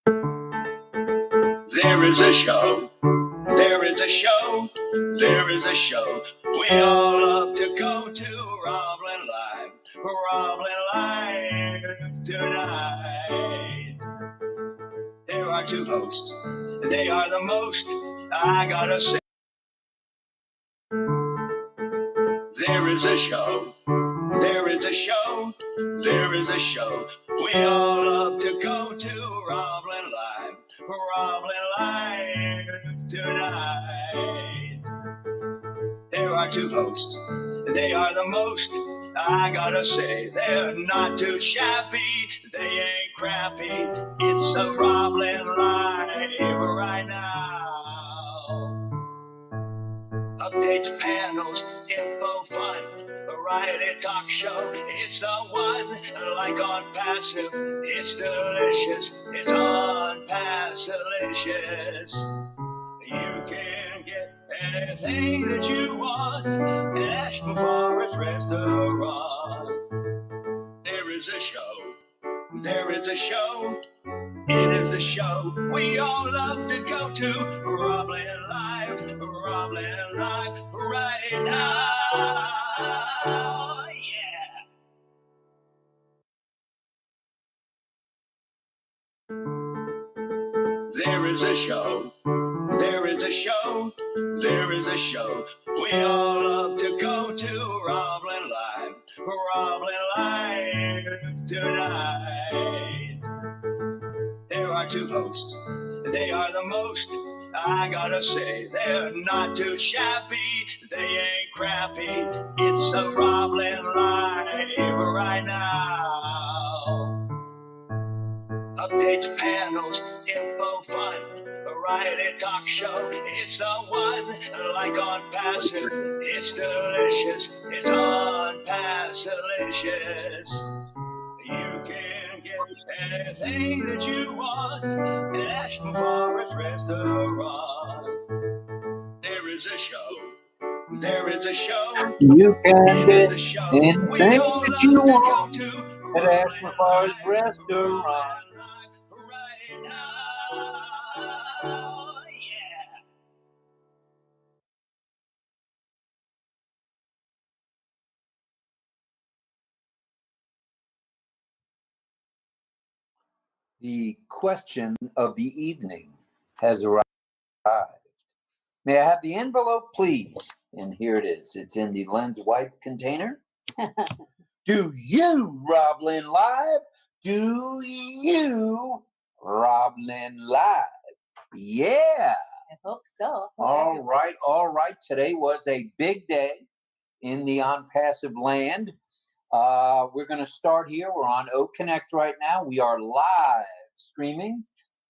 There is a show, there is a show, there is a show we all love to go to. RobLynn Live, RobLynn Live tonight. There are two hosts, they are the most, I gotta say. There is a show, there is a show, there is a show we all love to go to. RobLynn Live, RobLynn Live tonight. There are two hosts, they are the most, I gotta say, they're not too shabby, they ain't crappy, it's a RobLynn Live right now. Updates, panels, info, fun, variety talk show, it's the one, like ONPASSIVE, it's delicious, it's ONPASSIVE-licious. You can get anything that you want at Ashmore's Restaurant. There is a show, there is a show, it is the show we all love to go to. RobLynn Live right now. Yeah. There is a show, there is a show, there is a show we all love to go to. RobLynn Live tonight. There are two hosts, they are the most, I gotta say, they're not too shabby, they ain't crappy, it's a RobLynn Live right now. Updates, panels, info, fun, variety talk show, it's the one, like ONPASSIVE, it's delicious, it's ONPASSIVE-licious. You can get anything that you want at Ashmore's Restaurant. There is a show, there is a show, you can get the show anything we that all you love to go want to. at Ashmore's Restaurant. Right now, yeah. The question of the evening has arrived. May I have the envelope, please? And here it is. It's in the lens wipe container. Do you, RobLynn Live? Do you, RobLynn Live? Yeah. I hope so. All right. Today was a big day in the ONPASSIVE land. We're going to start here. We're on O Connect right now. We are live streaming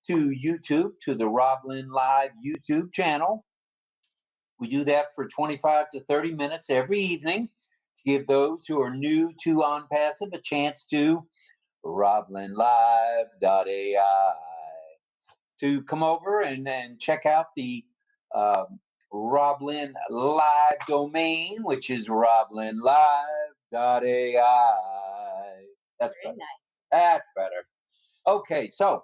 to YouTube, to the RobLynn Live YouTube channel. We do that for 25 to 30 minutes every evening to give those who are new to ONPASSIVE a chance to RobLynnLive.ai to come over and check out the RobLynn Live domain, which is RobLynnLive.ai. That's Very better. nice. That's better. Okay, so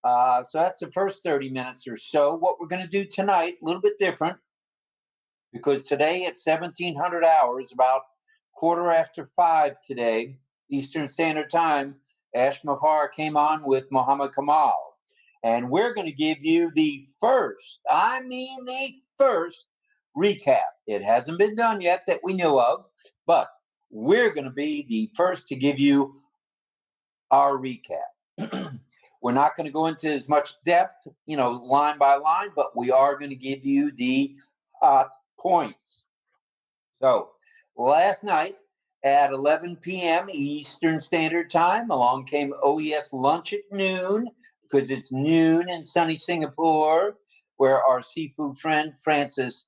that's the first 30 minutes or so. What we're going to do tonight, a little bit different, because today at 1700 hours, about 5:15 today, Eastern Standard Time, Ash Mafar came on with Muhammad Kamal. And we're going to give you the first recap. It hasn't been done yet that we know of, but we're going to be the first to give you our recap. We're not going to go into as much depth, line by line, but we are going to give you the hot points. So last night at 11 p.m. Eastern Standard Time, along came OES Lunch at noon, because it's noon in sunny Singapore, where our seafood friend Francis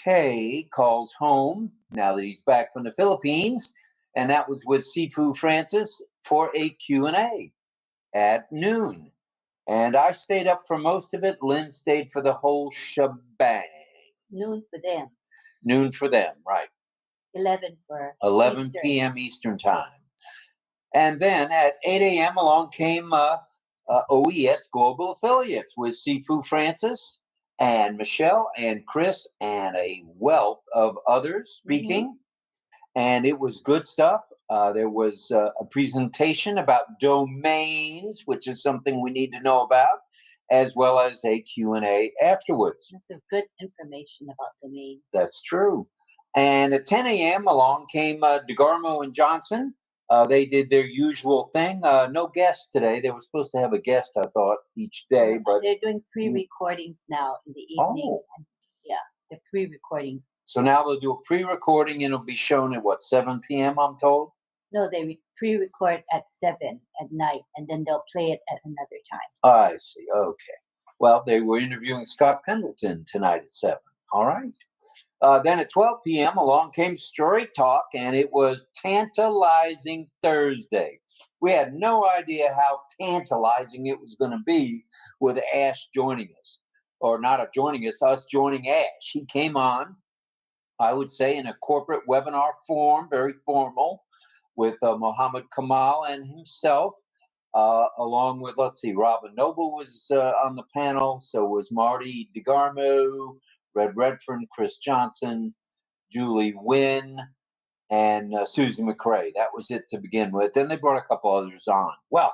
Tay calls home now that he's back from the Philippines. And that was with Seafood Francis for a Q&A at noon. And I stayed up for most of it. Lynn stayed for the whole shebang. Noon for them. Noon for them, right. 11 for 11 Eastern. p.m. Eastern Time. And then at 8 a.m. along came OES Global Affiliates with Sifu Francis and Michelle and Chris and a wealth of others speaking. And it was good stuff. There was a presentation about domains, which is something we need to know about, as well as a Q&A afterwards. That's some good information about domains. That's true. And at 10 a.m. along came DeGarmo and Johnson. They did their usual thing. No guests today. They were supposed to have a guest, I thought, each day. But they're doing pre-recordings now in the evening. Oh. Yeah, they're pre-recording. So now they'll do a pre-recording and it'll be shown at what, 7 p.m., I'm told? No, they pre-record at 7 at night, and then they'll play it at another time. I see. Okay. Well, they were interviewing Scott Pendleton tonight at 7. All right. Then at 12 p.m. along came Story Talk, and it was Tantalizing Thursday. We had no idea how tantalizing it was going to be with Ash joining us. Or not joining us, us joining Ash. He came on, I would say, in a corporate webinar form, very formal, with Mohammed Kamal and himself, along with, let's see, Robin Noble was on the panel, so was Marty DeGarmo, Red Redfern, Chris Johnson, Julie Wynn, and Susie McRae. That was it to begin with. Then they brought a couple others on. Well,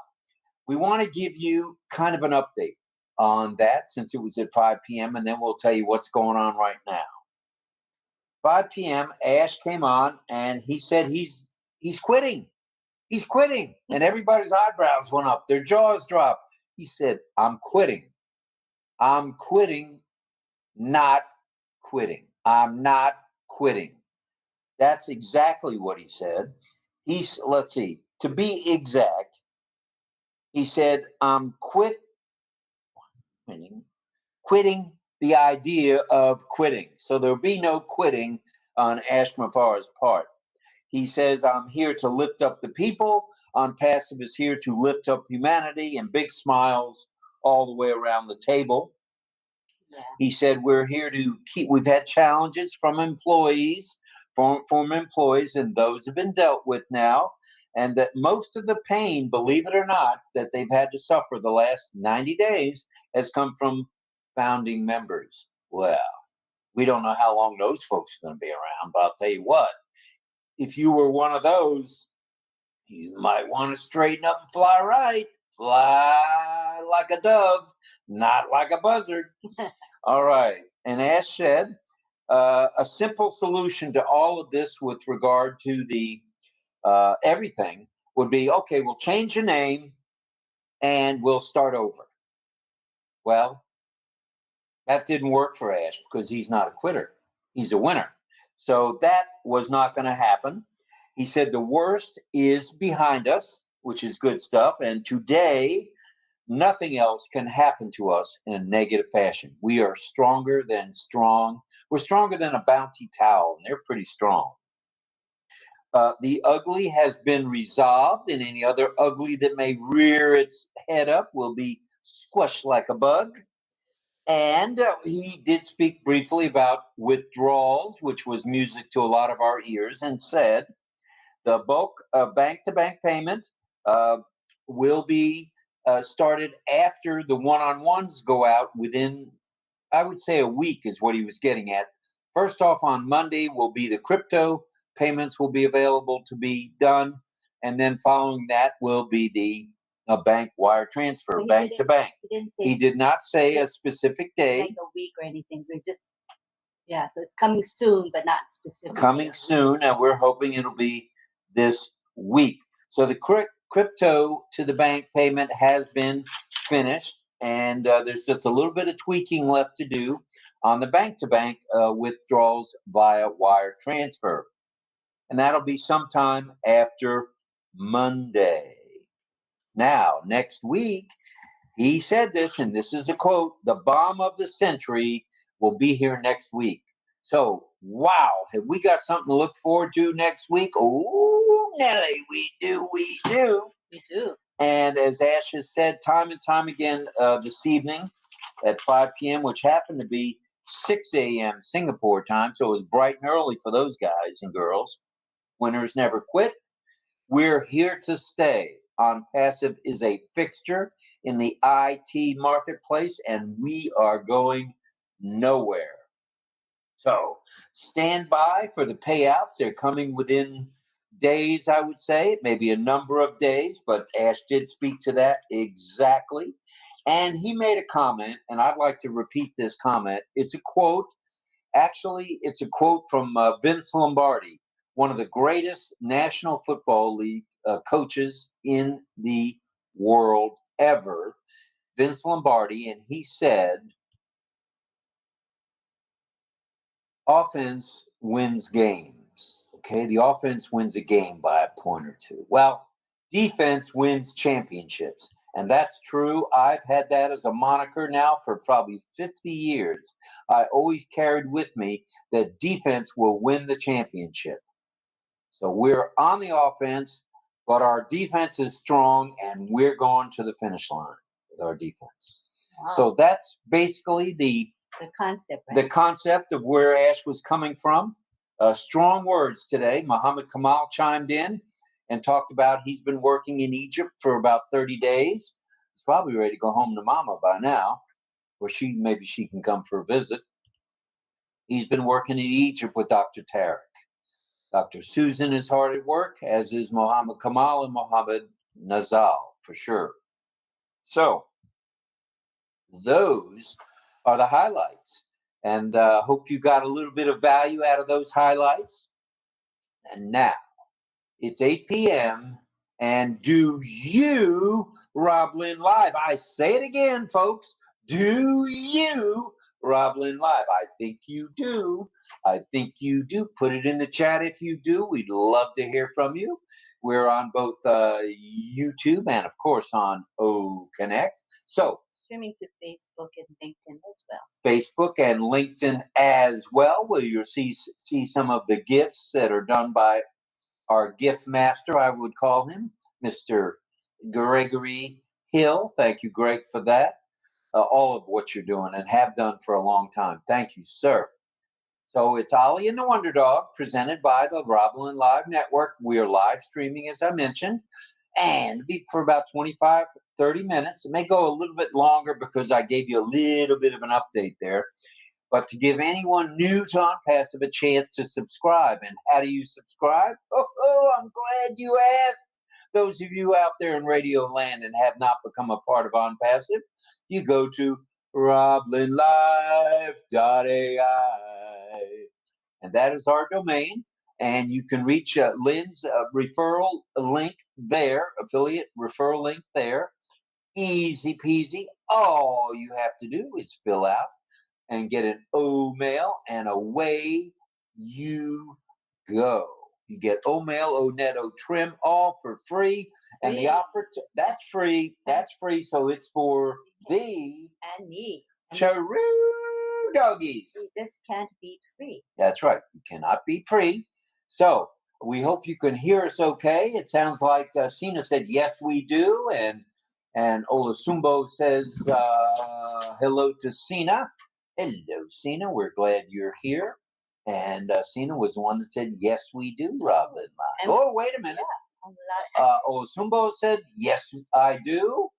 we want to give you kind of an update on that since it was at 5 p.m., and then we'll tell you what's going on right now. 5 p.m., Ash came on, and he said he's quitting. He's quitting. And everybody's eyebrows went up. Their jaws dropped. He said, I'm quitting. I'm quitting, not quitting. I'm not quitting. That's exactly what he said. Let's see, to be exact, he said, I'm quitting the idea of quitting. So there'll be no quitting on Ash Mafar's part. He says, I'm here to lift up the people. ONPASSIVE is here to lift up humanity, and big smiles all the way around the table. Yeah. He said, we're here to we've had challenges from employees, former employees, and those have been dealt with now. And that most of the pain, believe it or not, that they've had to suffer the last 90 days has come from founding members. Well, we don't know how long those folks are going to be around, but I'll tell you what, if you were one of those, you might want to straighten up and fly right. Fly like a dove, not like a buzzard. All right. And Ash said, a simple solution to all of this with regard to the everything would be, okay, we'll change the name and we'll start over. Well, that didn't work for Ash because he's not a quitter. He's a winner. So that was not going to happen. He said the worst is behind us, which is good stuff. And today, nothing else can happen to us in a negative fashion. We are stronger than strong. We're stronger than a Bounty towel, and they're pretty strong. The ugly has been resolved, and any other ugly that may rear its head up will be squished like a bug. And he did speak briefly about withdrawals, which was music to a lot of our ears, and said the bulk bank-to-bank payment will be started after the one-on-ones go out within, I would say, a week is what he was getting at. First off, on Monday will be the crypto payments will be available to be done, and then following that will be the bank wire transfer, bank to bank. He did not say a specific day. Like a week or anything. We're just, yeah, so it's coming soon, but not specific. Coming soon, and we're hoping it'll be this week. So the crypto to the bank payment has been finished, and there's just a little bit of tweaking left to do on the bank-to-bank withdrawals via wire transfer. And that'll be sometime after Monday. Now, next week, he said this, and this is a quote, the bomb of the century will be here next week. So, wow, have we got something to look forward to next week? Oh, Nelly, we do. We do. And as Ash has said time and time again this evening at 5 p.m., which happened to be 6 a.m. Singapore time, so it was bright and early for those guys and girls. Winners never quit. We're here to stay. ONPASSIVE is a fixture in the IT marketplace, and we are going nowhere. So stand by for the payouts. They're coming within days, I would say, maybe a number of days, but Ash did speak to that exactly. And he made a comment, and I'd like to repeat this comment. It's a quote. Actually, it's a quote from Vince Lombardi, one of the greatest National Football League coaches in the world ever, Vince Lombardi, and he said, offense wins games. Okay, the offense wins a game by a point or two. Well, defense wins championships. And that's true. I've had that as a moniker now for probably 50 years. I always carried with me that defense will win the championship. So we're on the offense, but our defense is strong, and we're going to the finish line with our defense. Wow. So that's basically the concept, right? The concept of where Ash was coming from. Strong words today. Muhammad Kamal chimed in and talked about he's been working in Egypt for about 30 days. He's probably ready to go home to mama by now, or maybe she can come for a visit. He's been working in Egypt with Dr. Tarek. Dr. Susan is hard at work, as is Muhammad Kamal and Muhammad Nazal, for sure. So those are the highlights. And hope you got a little bit of value out of those highlights. And now, it's 8 p.m. And do you, RobLynn Live? I say it again, folks. Do you, RobLynn Live? I think you do. I think you do. Put it in the chat if you do. We'd love to hear from you. We're on both YouTube and, of course, on O Connect. So, streaming to Facebook and LinkedIn as well. Facebook and LinkedIn as well, where you'll see some of the gifts that are done by our gift master, I would call him, Mr. Gregory Hill. Thank you, Greg, for that. All of what you're doing and have done for a long time. Thank you, sir. So it's Ollie and the Wonder Dog, presented by the RobLynn Live Network. We are live streaming, as I mentioned, and be for about 25, 30 minutes. It may go a little bit longer because I gave you a little bit of an update there. But to give anyone new to ONPASSIVE a chance to subscribe. And how do you subscribe? Oh, I'm glad you asked. Those of you out there in radio land and have not become a part of ONPASSIVE, you go to roblynnlive.ai. And that is our domain. And you can reach Lynn's referral link there, affiliate referral link there. Easy peasy. All you have to do is fill out and get an O-mail, and away you go. You get O-mail, O-net, O-trim, all for free. And the that's free. That's free. So it's for thee and me. Charoo doggies. You just can't beat free. That's right. You cannot beat free. So we hope you can hear us okay. It sounds like Sina said, yes, we do. And Olasumbo says hello to Sina. Hello, Sina. We're glad you're here. And Sina was the one that said, yes, we do, RobLynn Live. Oh, wait a minute. Yeah, Olasumbo said, yes, I do.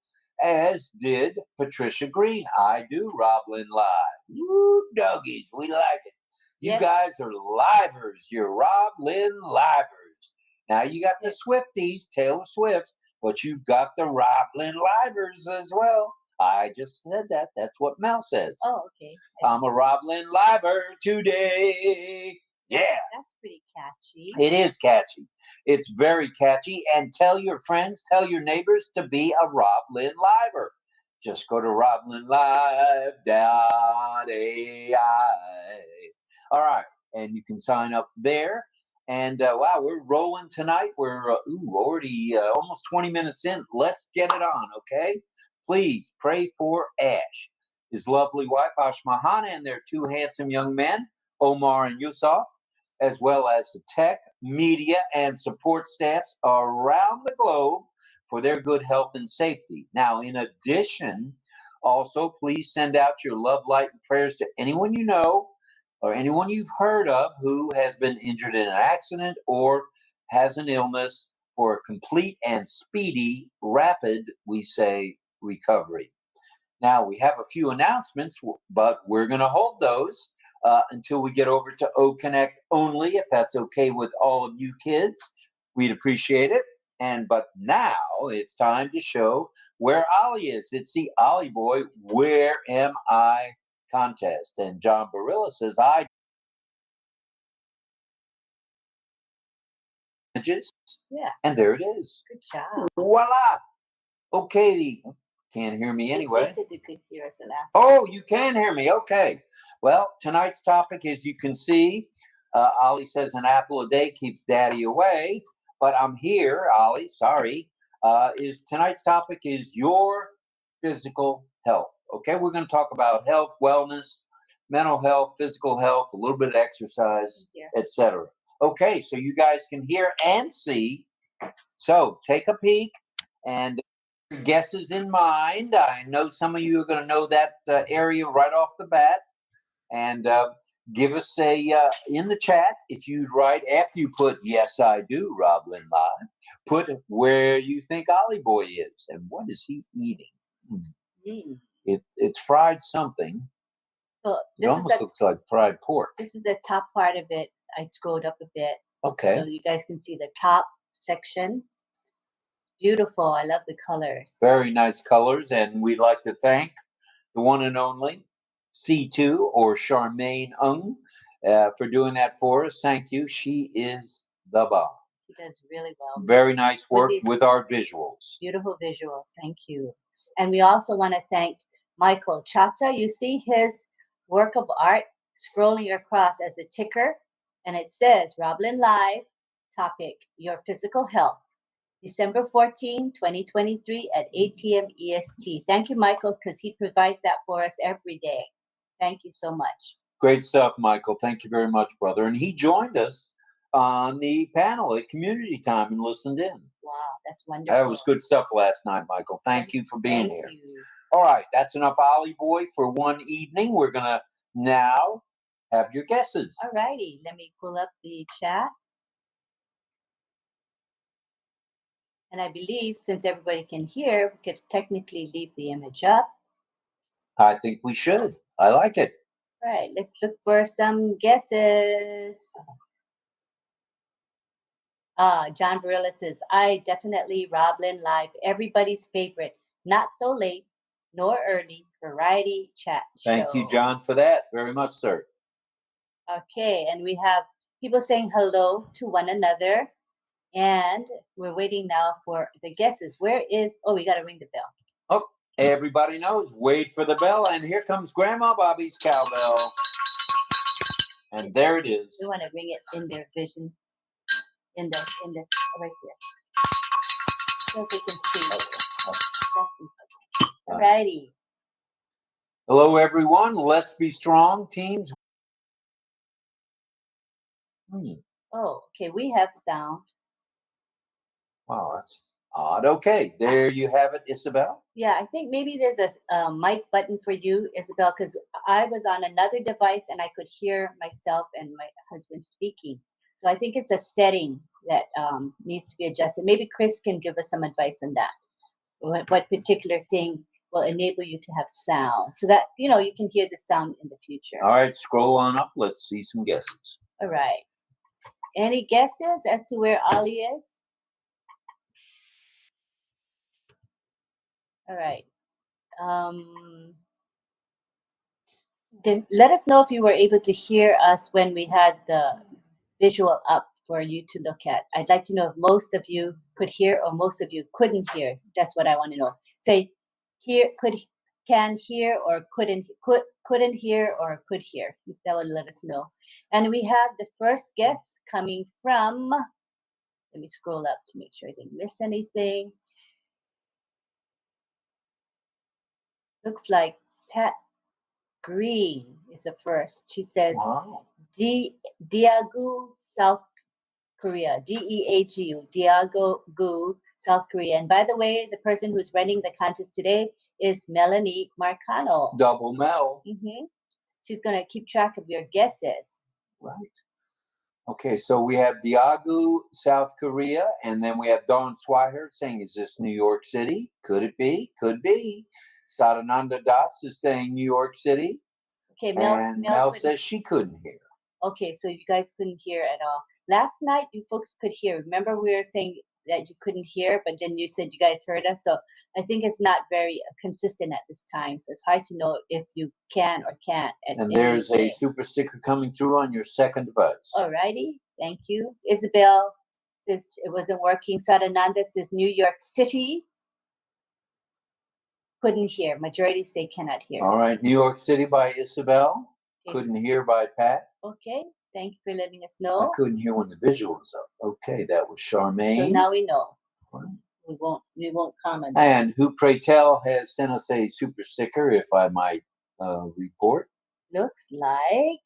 As did Patricia Green. I do, RobLynn Live. Woo, doggies. We like it. You guys are livers. You're RobLynn livers. Now you got the Swifties, Taylor Swift, but you've got the RobLynn livers as well. I just said that. That's what Mel says. Oh, okay. I'm a RobLynn liver today. Yeah. That's pretty catchy. It is catchy. It's very catchy. And tell your friends, tell your neighbors to be a RobLynn liver. Just go to roblynnlive.ai. All right. And you can sign up there. And wow, we're rolling tonight. We're already almost 20 minutes in. Let's get it on, okay? Please pray for Ash, his lovely wife, Ashmahana, and their two handsome young men, Omar and Yusuf, as well as the tech, media, and support staffs around the globe for their good health and safety. Now, in addition, also, please send out your love, light, and prayers to anyone you know or anyone you've heard of who has been injured in an accident or has an illness for a complete and speedy, rapid, we say, recovery. Now, we have a few announcements, but we're going to hold those until we get over to O Connect only, if that's okay with all of you kids. We'd appreciate it. But now it's time to show where Ollie is. It's the Ollie Boy, Where Am I contest. And John Barilla says, Yeah. And there it is. Good job. Voila. Okay. Can't hear me anyway. They said they could hear us the last Oh, you can hear me. Okay. Well, tonight's topic, as you can see, Ollie says an apple a day keeps daddy away. But I'm here, Ollie. Sorry. Tonight's topic is your physical health. Okay, we're going to talk about health, wellness, mental health, physical health, a little bit of exercise, etc. Okay, so you guys can hear and see. So take a peek and guesses in mind. I know some of you are going to know that area right off the bat. And give us a in the chat if you'd write after you put yes I do RobLynn live. Put where you think Ollie Boy is and what is he eating. It's fried something. So it almost looks like fried pork. This is the top part of it. I scrolled up a bit. Okay. So you guys can see the top section. Beautiful. I love the colors. Very nice colors, and we'd like to thank the one and only C2 or Charmaine Ung for doing that for us. Thank you. She is the bomb. She does really well. Very nice work with our visuals. Beautiful visuals. Thank you. And we also want to thank Michael Chata. You see his work of art scrolling across as a ticker, and it says RobLynn Live, topic, your physical health. December 14, 2023 at 8 p.m. EST. Thank you, Michael, because he provides that for us every day. Thank you so much. Great stuff, Michael. Thank you very much, brother. And he joined us on the panel at Community Time and listened in. Wow, that's wonderful. That was good stuff last night, Michael. Thank you for being here. All right, that's enough Ollie Boy for one evening. We're going to now have your guesses. All righty. Let me pull up the chat. And I believe since everybody can hear, we could technically leave the image up. I think we should. I like it. All right, let's look for some guesses. John Barilla says, I definitely RobLynn Live, everybody's favorite. Not so late, nor early, variety chat show. Thank you, John, for that. Very much, sir. Okay, and we have people saying hello to one another. And we're waiting now for the guesses. Where is, oh, we got to ring the bell. Oh, everybody knows. Wait for the bell. And here comes Grandma Bobby's cowbell. And there it is. We want to ring it in their vision. In the, right here. So they can see. All righty. Hello, everyone. Let's be strong, teams. Oh, okay. We have sound. Wow, that's odd. Okay, there you have it, Isabel. Yeah, I think maybe there's a mic button for you, Isabel, because I was on another device and I could hear myself and my husband speaking. So I think it's a setting that needs to be adjusted. Maybe Chris can give us some advice on that. What particular thing will enable you to have sound so that, you know, you can hear the sound in the future. All right, scroll on up. Let's see some guesses. All right. Any guesses as to where Ollie is? All right. Let us know if you were able to hear us when we had the visual up for you to look at. I'd like to know if most of you could hear or most of you couldn't hear. That's what I want to know. Say hear, can hear or couldn't hear or could hear. That will let us know. And we have the first guess coming from, let me scroll up to make sure I didn't miss anything. Looks like Pat Green is the first. She says, wow. Daegu, South Korea. Deagu, Daegu, South Korea. And by the way, the person who's running the contest today is Melanie Marcano. Double Mel. She's going to keep track of your guesses. Right. Okay, so we have Daegu, South Korea, and then we have Dawn Swihart saying, is this New York City? Could it be? Could be. Sadananda Das is saying New York City. Okay, And Mel says she couldn't hear. Okay, so you guys couldn't hear at all. Last night, you folks could hear. Remember, we were saying that you couldn't hear, but then you said you guys heard us. So I think it's not very consistent at this time. So it's hard to know if you can or can't. And there's a super sticker coming through on your second device. Alrighty, thank you. Isabel says it wasn't working. Sadananda says New York City. Couldn't hear. Majority say cannot hear. All right, New York City by Isabel. Okay. Couldn't hear by Pat. Okay, thank you for letting us know. I couldn't hear when the visual was up. Okay, that was Charmaine. So now we know. Right. We won't comment. And Who Pray Tell has sent us a super sticker, if I might report. Looks like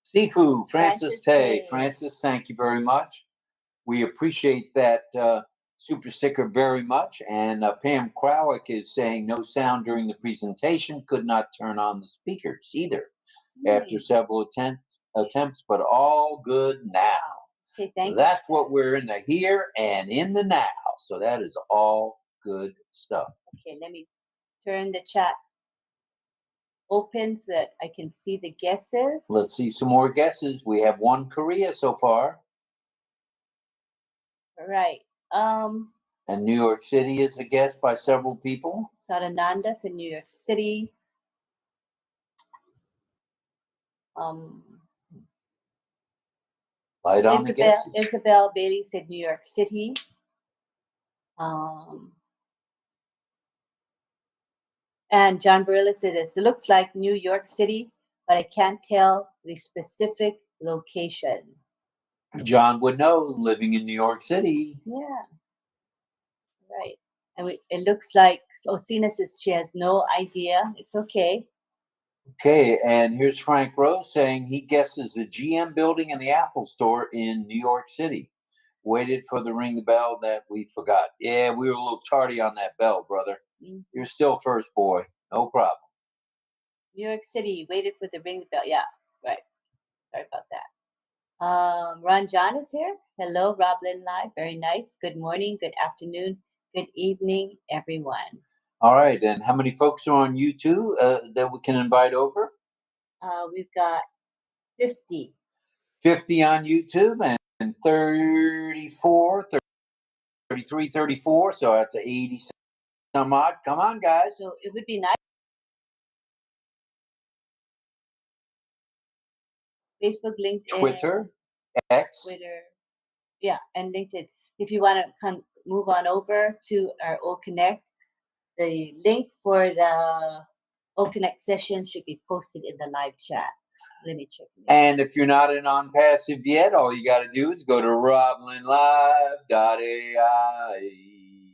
Sifu, Francis Tay. Francis, thank you very much. We appreciate that super sticker very much. And Pam Krawick is saying no sound during the presentation, could not turn on the speakers either after several attempts, but all good now. Okay, thank you. That's what we're in the here and in the now. So that is all good stuff. Okay, let me turn the chat open so that I can see the guesses. Let's see some more guesses. We have one Korea so far. All right. And New York City is a guess by several people. Sadanandas in New York City. Light on the guesses. Isabel Bailey said New York City. And John Barilla said it looks like New York City, but I can't tell the specific location. John would know, living in New York City. Yeah. Right. And it looks like Osina says she has no idea. It's okay. Okay, and here's Frank Rose saying he guesses a GM building in the Apple Store in New York City. Waited for the ring the bell that we forgot. Yeah, we were a little tardy on that bell, brother. Mm-hmm. You're still first, boy. No problem. New York City, waited for the ring the bell. Yeah, right. Sorry about that. Ron John is here. Hello, RobLynn Live. Very nice. Good morning, good afternoon, good evening, everyone. All right, and how many folks are on YouTube that we can invite over? We've got 50. 50 on YouTube and 34, 33, 34, so that's 80 some odd. Come on, guys. So it would be nice. Facebook, LinkedIn, Twitter, X. Yeah, and LinkedIn. If you want to move on over to our OConnect, the link for the OConnect session should be posted in the live chat. Let me check. And if you're not in ONPASSIVE yet, all you got to do is go to RobLynNlive.ai.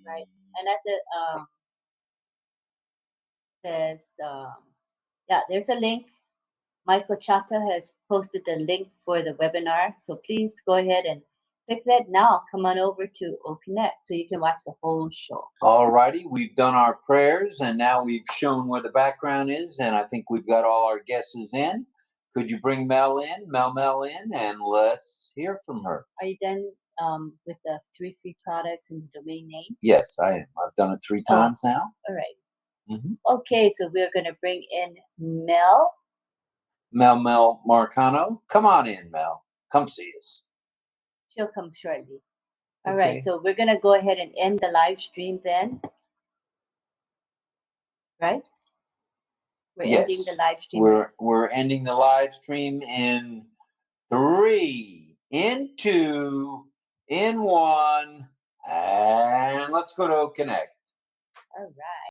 Right, and at the says yeah, there's a link. Michael Chata has posted the link for the webinar, so please go ahead and click that now. Come on over to OConnect so you can watch the whole show. All righty, we've done our prayers, and now we've shown where the background is, and I think we've got all our guesses in. Could you bring Mel in, Mel in, and let's hear from her. Are you done with the 3 free products and the domain name? Yes, I am. I've done it 3 times now. All right. Mm-hmm. Okay, so we're going to bring in Mel. Mel Marcano. Come on in, Mel. Come see us. She'll come shortly. All right, so we're going to go ahead and end the live stream then. Right? We're ending the live stream. We're ending the live stream in 3, in 2, in 1, and let's go to OConnect. All right.